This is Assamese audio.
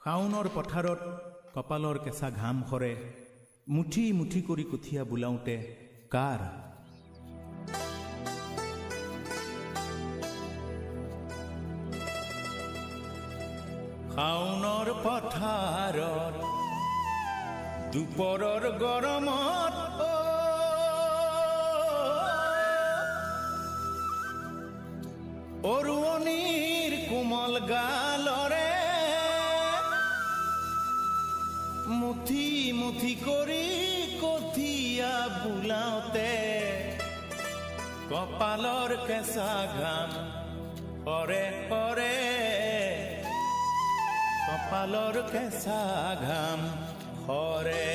শাওনৰ পথাৰত কপালৰ কেঁচা ঘাম সৰে, মুঠি মুঠি কৰি কঠীয়া বোলাওঁতে কাৰ? শাওনৰ পথাৰত দুপৰৰ গৰমত অৰুণীৰ কোমল গালৰে মুঠি মুঠি কৰি কঠীয়া বোলাওঁতে কপালৰ কেঁচা ঘাম সৰে সৰে, কপালৰ কেঁচা ঘাম সৰে।